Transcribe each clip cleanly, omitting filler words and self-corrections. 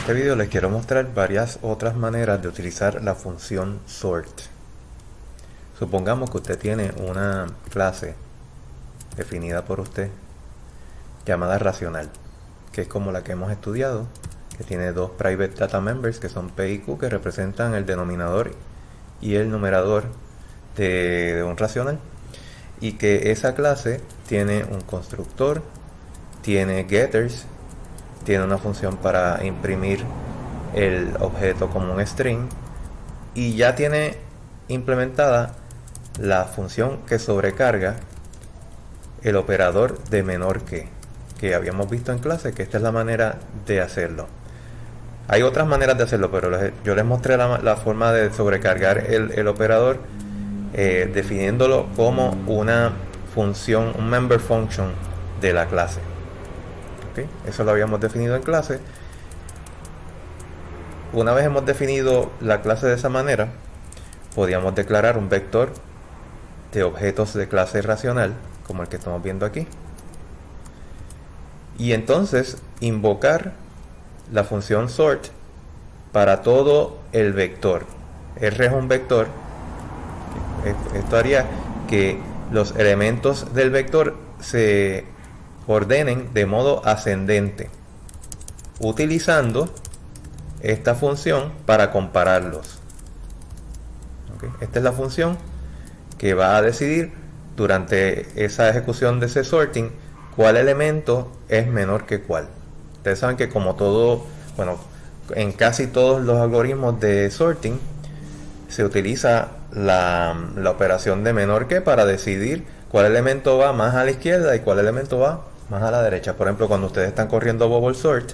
este video les quiero mostrar varias otras maneras de utilizar la función sort. Supongamos que usted tiene una clase definida por usted llamada racional, que es como la que hemos estudiado, que tiene dos private data members que son P y Q, que representan el denominador y el numerador de un racional, y que esa clase tiene un constructor, tiene getters, tiene una función para imprimir el objeto como un string, y ya tiene implementada la función que sobrecarga el operador de menor que habíamos visto en clase, que esta es la manera de hacerlo. Hay otras maneras de hacerlo, pero yo les mostré la forma de sobrecargar el operador definiéndolo como una función, un member function de la clase. ¿Okay? Eso lo habíamos definido en clase. Una vez hemos definido la clase de esa manera, podíamos declarar un vector de objetos de clase racional, como el que estamos viendo aquí, y entonces invocar la función sort para todo el vector. R es un vector. Esto haría que los elementos del vector se ordenen de modo ascendente, utilizando esta función para compararlos. ¿Okay? Esta es la función que va a decidir durante esa ejecución de ese sorting cuál elemento es menor que cuál. Ustedes saben que como todo, bueno, en casi todos los algoritmos de sorting se utiliza la operación de menor que para decidir cuál elemento va más a la izquierda y cuál elemento va más a la derecha. Por ejemplo, cuando ustedes están corriendo bubble sort,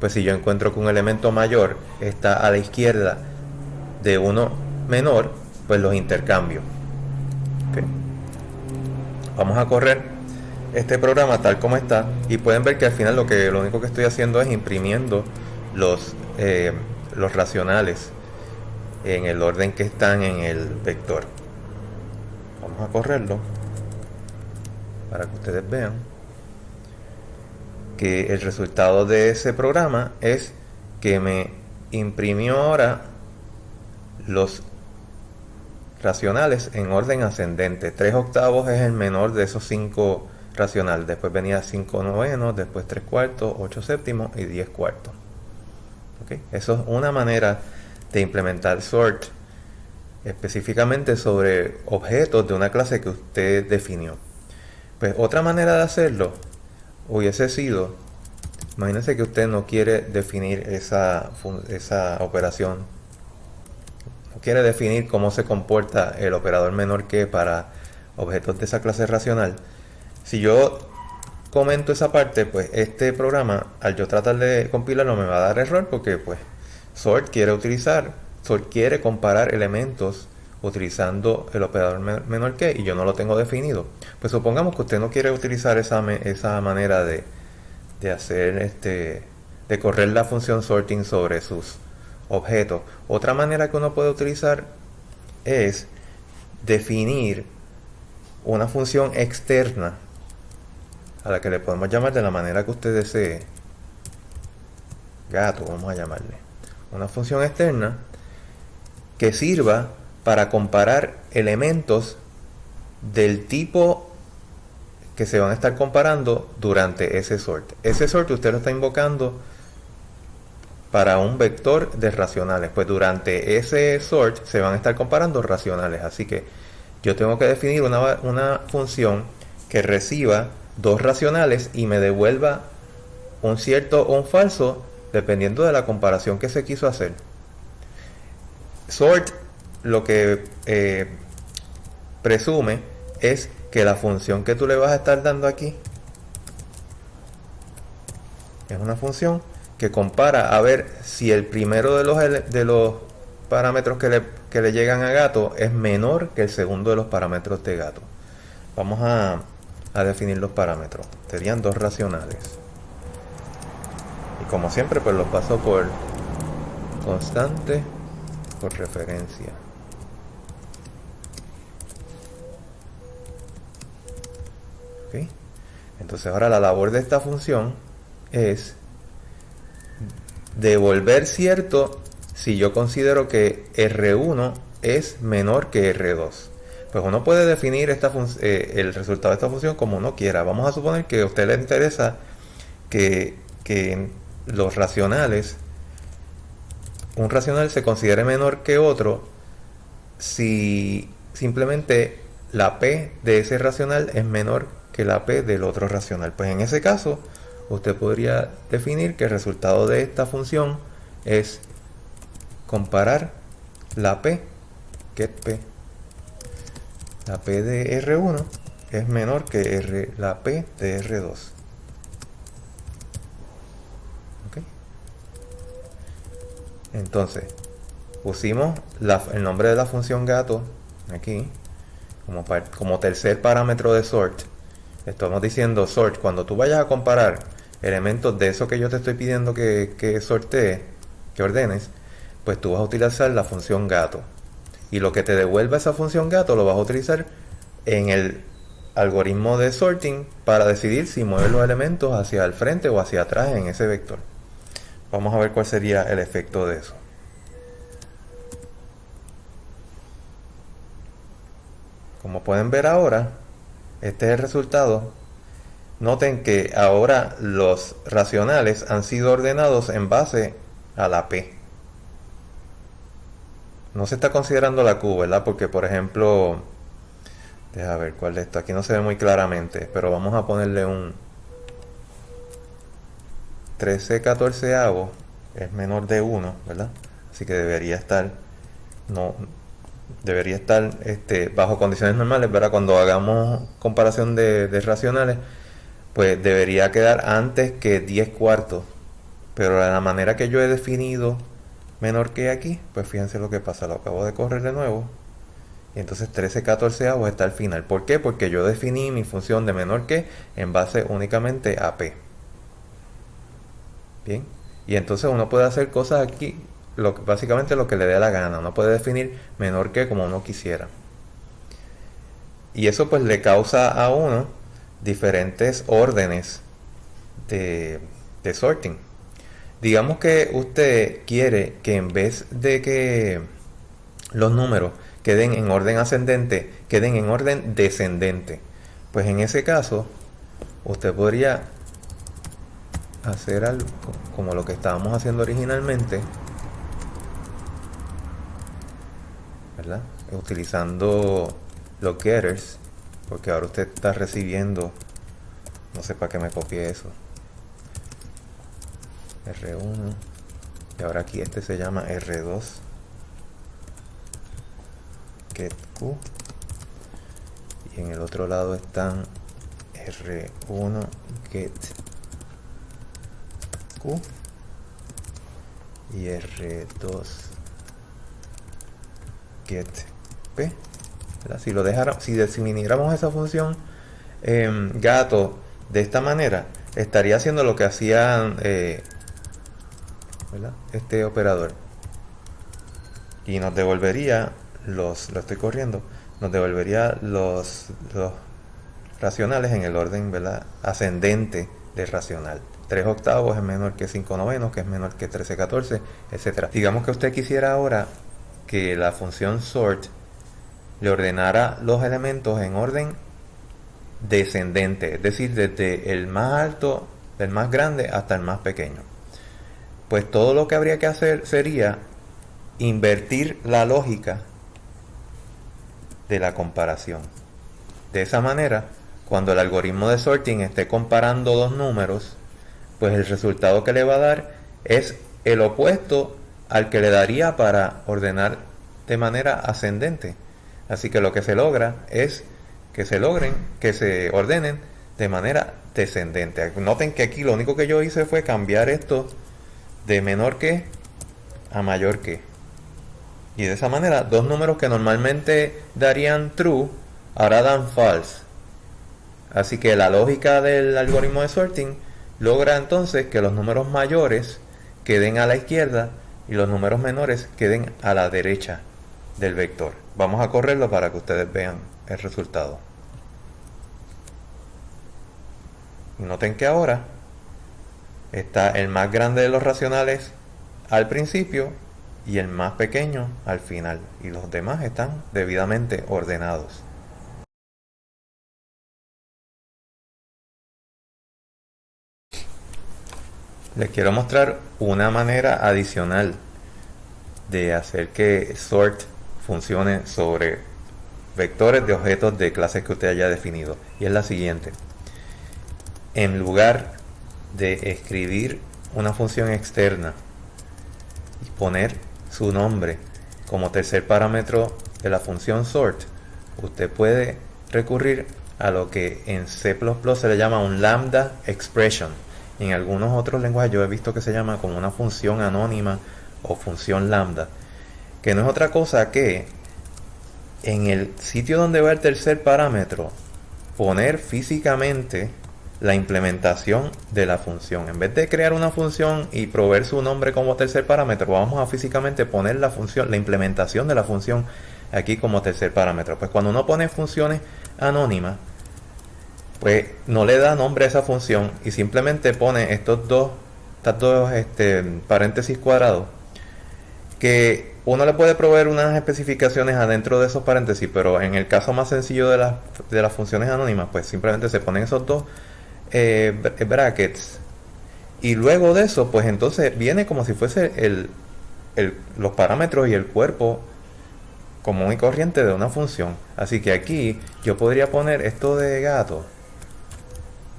pues si yo encuentro que un elemento mayor está a la izquierda de uno menor, pues los intercambio. ¿Okay? Vamos a correr este programa tal como está y pueden ver que al final lo único que estoy haciendo es imprimiendo los racionales en el orden que están en el vector. Vamos a correrlo para que ustedes vean que el resultado de ese programa es que me imprimió ahora los racionales en orden ascendente. 3 octavos es el menor de esos 5 racionales. Después venía 5 novenos, después 3 cuartos, 8 séptimos y 10 cuartos. ¿Okay? Eso es una manera de implementar sort específicamente sobre objetos de una clase que usted definió. Pues otra manera de hacerlo hubiese sido, imagínense que usted no quiere definir esa operación, no quiere definir cómo se comporta el operador menor que para objetos de esa clase racional. Si yo comento esa parte, pues este programa, al yo tratar de compilarlo, me va a dar error porque pues sort quiere comparar elementos utilizando el operador menor que, y yo no lo tengo definido. Pues supongamos que usted no quiere utilizar esa manera de hacer de correr la función sorting sobre sus objetos. Otra manera que uno puede utilizar es definir una función externa a la que le podemos llamar de la manera que usted desee. Gato, vamos a llamarle. Una función externa que sirva para comparar elementos del tipo que se van a estar comparando durante ese sort. Ese sort usted lo está invocando para un vector de racionales. Pues durante ese sort se van a estar comparando racionales. Así que yo tengo que definir una función que reciba 2 racionales y me devuelva un cierto o un falso dependiendo de la comparación que se quiso hacer. Sort lo que presume es que la función que tú le vas a estar dando aquí es una función que compara a ver si el primero de los parámetros que le llegan a gato es menor que el segundo de los parámetros de gato. Vamos a definir los parámetros. Serían 2 racionales. Y como siempre, pues los paso por constante por referencia. ¿Okay? Entonces ahora la labor de esta función es devolver cierto si yo considero que R1 es menor que R2. Pues uno puede definir el resultado de esta función como uno quiera. Vamos a suponer que a usted le interesa que los racionales, un racional se considere menor que otro si simplemente la P de ese racional es menor que la P del otro racional. Pues en ese caso, usted podría definir que el resultado de esta función es comparar la P, get P. La P de R1 es menor que la P de R2. ¿Okay? Entonces, pusimos el nombre de la función gato aquí como tercer parámetro de sort. Estamos diciendo sort. Cuando tú vayas a comparar elementos de eso que yo te estoy pidiendo que sortees, que ordenes, pues tú vas a utilizar la función gato. Y lo que te devuelva esa función gato lo vas a utilizar en el algoritmo de sorting para decidir si mueves los elementos hacia el frente o hacia atrás en ese vector. Vamos a ver cuál sería el efecto de eso. Como pueden ver ahora, este es el resultado. Noten que ahora los racionales han sido ordenados en base a la P. No se está considerando la Q, ¿verdad? Porque, por ejemplo, deja ver cuál es esto. Aquí no se ve muy claramente, pero vamos a ponerle un 13/14 es menor de 1, ¿verdad? Así que debería estar bajo condiciones normales, ¿verdad? Cuando hagamos comparación de racionales, pues debería quedar antes que 10/4. Pero de la manera que yo he definido menor que aquí, pues fíjense lo que pasa. Lo acabo de correr de nuevo. Y entonces 13/14 está al final. ¿Por qué? Porque yo definí mi función de menor que en base únicamente a P. Bien. Y entonces uno puede hacer cosas aquí, básicamente lo que le dé la gana. Uno puede definir menor que como uno quisiera. Y eso pues le causa a uno diferentes órdenes de sorting. Digamos que usted quiere que en vez de que los números queden en orden ascendente, queden en orden descendente. Pues en ese caso, usted podría hacer algo como lo que estábamos haciendo originalmente, ¿verdad? Utilizando los getters, porque ahora usted está recibiendo, no sé para qué me copié eso, R1, y ahora aquí este se llama R2 get Q, y en el otro lado están R1 get Q y R2 get P. Si definiéramos esa función gato de esta manera, estaría haciendo lo que hacían este operador, y nos devolvería lo estoy corriendo, nos devolvería los racionales en el orden, ¿verdad?, ascendente del racional. 3/8 es menor que 5/9, que es menor que 13/14, etc. Digamos que usted quisiera ahora que la función sort le ordenara los elementos en orden descendente, es decir, desde el más alto, del más grande hasta el más pequeño. Pues todo lo que habría que hacer sería invertir la lógica de la comparación. De esa manera, cuando el algoritmo de sorting esté comparando dos números, pues el resultado que le va a dar es el opuesto al que le daría para ordenar de manera ascendente. Así que lo que se logra es que se ordenen de manera descendente. Noten que aquí lo único que yo hice fue cambiar esto de menor que a mayor que. Y de esa manera, dos números que normalmente darían true, ahora dan false. Así que la lógica del algoritmo de sorting logra entonces que los números mayores queden a la izquierda y los números menores queden a la derecha del vector. Vamos a correrlo para que ustedes vean el resultado. Y noten que ahora está el más grande de los racionales al principio y el más pequeño al final, y los demás están debidamente ordenados. Les quiero mostrar una manera adicional de hacer que sort funcione sobre vectores de objetos de clases que usted haya definido, y es la siguiente. En lugar de escribir una función externa y poner su nombre como tercer parámetro de la función sort, usted puede recurrir a lo que en C++ se le llama un lambda expression. En algunos otros lenguajes yo he visto que se llama como una función anónima o función lambda, que no es otra cosa que en el sitio donde va el tercer parámetro poner físicamente la implementación de la función. En vez de crear una función y proveer su nombre como tercer parámetro, vamos a físicamente poner la función, la implementación de la función aquí como tercer parámetro. Pues cuando uno pone funciones anónimas, pues no le da nombre a esa función y simplemente pone estas dos paréntesis cuadrados, que uno le puede proveer unas especificaciones adentro de esos paréntesis, pero en el caso más sencillo de las funciones anónimas, pues simplemente se ponen esos dos brackets, y luego de eso pues entonces viene como si fuese los parámetros y el cuerpo común y corriente de una función. Así que aquí yo podría poner esto de gato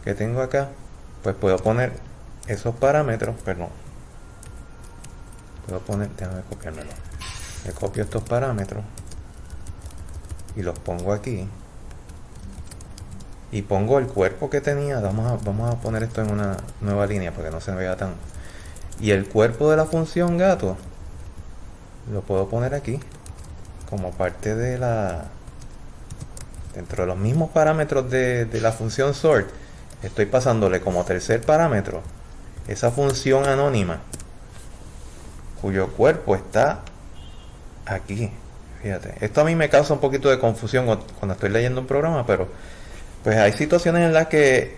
que tengo acá, pues puedo poner esos parámetros, perdón, puedo poner, déjame copiármelo, me copio estos parámetros y los pongo aquí. Y pongo el cuerpo que tenía. Vamos a poner esto en una nueva línea para que no se vea tan. Y el cuerpo de la función gato lo puedo poner aquí como parte de dentro de los mismos parámetros de la función sort. Estoy pasándole como tercer parámetro esa función anónima cuyo cuerpo está aquí. Fíjate, esto a mí me causa un poquito de confusión cuando estoy leyendo un programa, pero pues hay situaciones en las que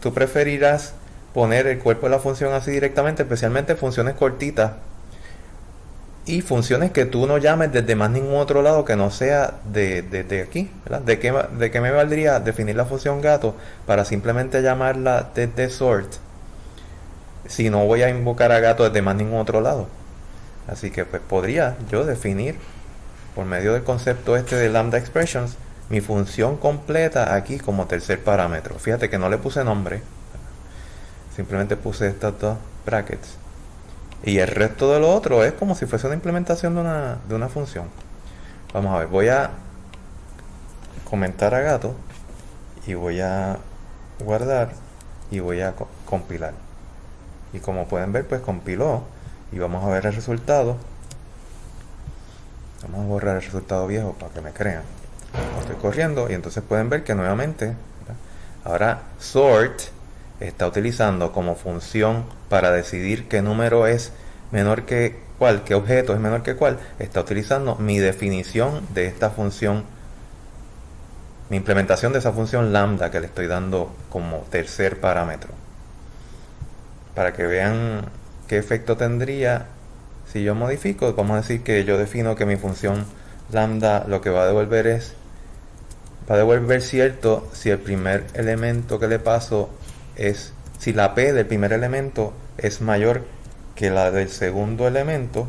tú preferirás poner el cuerpo de la función así directamente, especialmente funciones cortitas y funciones que tú no llames desde más ningún otro lado que no sea de aquí, ¿verdad? ¿De qué me valdría definir la función gato para simplemente llamarla desde sort si no voy a invocar a gato desde más ningún otro lado? Así que pues podría yo definir por medio del concepto de lambda expressions mi función completa aquí como tercer parámetro. Fíjate que no le puse nombre, simplemente puse estas dos brackets, y el resto de lo otro es como si fuese una implementación de una función. Vamos a ver, voy a comentar a gato y voy a guardar y voy a compilar, y como pueden ver pues compiló, y vamos a ver el resultado. Vamos a borrar el resultado viejo para que me crean. Estoy corriendo y entonces pueden ver que nuevamente, ¿verdad? Ahora sort está utilizando como función para decidir qué número es menor que cuál, qué objeto es menor que cuál. Está utilizando mi definición de esta función, mi implementación de esa función lambda que le estoy dando como tercer parámetro, para que vean qué efecto tendría si yo modifico. Vamos a decir que yo defino que mi función lambda lo que va a devolver cierto si el primer elemento que le paso es, si la p del primer elemento es mayor que la del segundo elemento,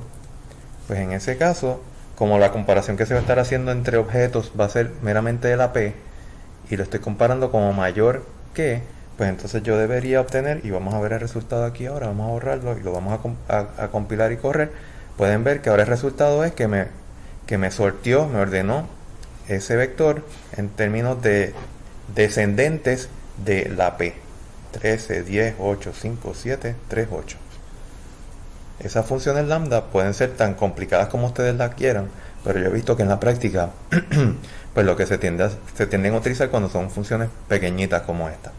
pues en ese caso, como la comparación que se va a estar haciendo entre objetos va a ser meramente de la p, y lo estoy comparando como mayor que, pues entonces yo debería obtener, y vamos a ver el resultado aquí ahora, vamos a borrarlo y lo vamos a compilar y correr. Pueden ver que ahora el resultado es que me sortió, me ordenó ese vector en términos de descendentes de la P. 13, 10, 8, 5, 7, 3, 8. Esas funciones lambda pueden ser tan complicadas como ustedes las quieran, pero yo he visto que en la práctica pues lo que se tienden a utilizar cuando son funciones pequeñitas como esta.